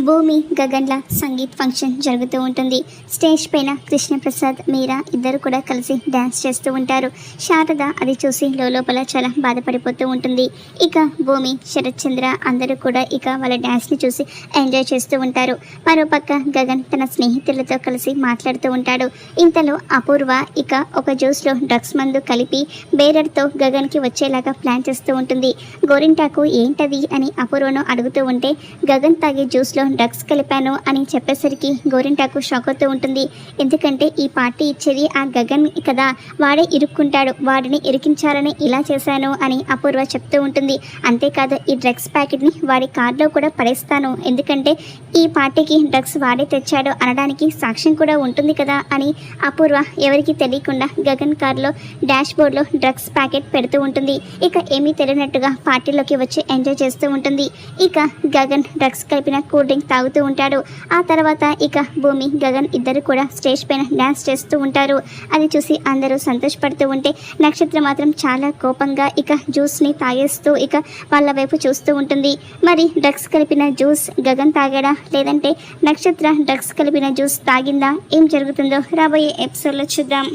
భూమి గగన్ల సంగీత్ ఫంక్షన్ జరుగుతూ ఉంటుంది. స్టేజ్ పైన కృష్ణప్రసాద్, మీరా ఇద్దరు కూడా కలిసి డ్యాన్స్ చేస్తూ ఉంటారు. శారద అది చూసి లోపల చాలా బాధపడిపోతూ ఉంటుంది. ఇక భూమి, శరత్ చంద్ర అందరూ కూడా ఇక వాళ్ళ డ్యాన్స్ని చూసి ఎంజాయ్ చేస్తూ ఉంటారు. మరోపక్క గగన్ తన స్నేహితులతో కలిసి మాట్లాడుతూ ఉంటాడు. ఇంతలో అపూర్వ ఇక ఒక జ్యూస్లో డ్రగ్స్ మందు కలిపి బేరర్తో గగన్కి వచ్చేలాగా ప్లాన్ చేస్తూ ఉంటుంది. గోరింటాకు ఏంటది అని అపూర్వను అడుగుతూ ఉంటే, గగన్ తాగే జ్యూస్లో డ్రగ్స్ కలిపాను అని చెప్పేసరికి గోరింటాకు షాక్ అవుతూ ఉంటుంది. ఎందుకంటే ఈ పార్టీ ఇచ్చేది ఆ గగన్ కదా, వాడే ఇరుక్కుంటాడు, వాడిని ఇరికించాలని ఇలా చేశాను అని అపూర్వ చెప్తూ ఉంటుంది. అంతేకాదు ఈ డ్రగ్స్ ప్యాకెట్ని వాడి కార్లో కూడా పడేస్తాను, ఎందుకంటే ఈ పార్టీకి డ్రగ్స్ వాడే తెచ్చాడు అనడానికి సాక్ష్యం కూడా ఉంటుంది కదా అని అపూర్వ ఎవరికి తెలియకుండా గగన్ కార్లో డాష్ బోర్డ్లో డ్రగ్స్ ప్యాకెట్ పెడుతూ ఉంటుంది. ఇక ఏమీ తెలియనట్టుగా పార్టీలోకి వచ్చి ఎంజాయ్ చేస్తూ ఉంటుంది. ఇక గగన్ డ్రగ్స్ కలిపిన కూల్ డ్రింక్ తాగుతూ ఉంటాడు. ఆ తర్వాత ఇక భూమి, గగన్ ఇద్దరు కూడా స్టేజ్ పైన డ్యాన్స్ చేస్తూ ఉంటారు. అది చూసి అందరూ సంతోషపడుతూ ఉంటే నక్షత్ర మాత్రం చాలా కోపంగా ఇక జ్యూస్ని తాగేస్తూ ఇక వాళ్ళ వైపు చూస్తూ ఉంటుంది. మరి డ్రగ్స్ కలిపిన జ్యూస్ గగన్ తాగాడా, లేదంటే నక్షత్ర డ్రగ్స్ కలిపిన జ్యూస్ తాగిందా, ఏం జరుగుతుందో రాబోయే ఎపిసోడ్లో చూద్దాం.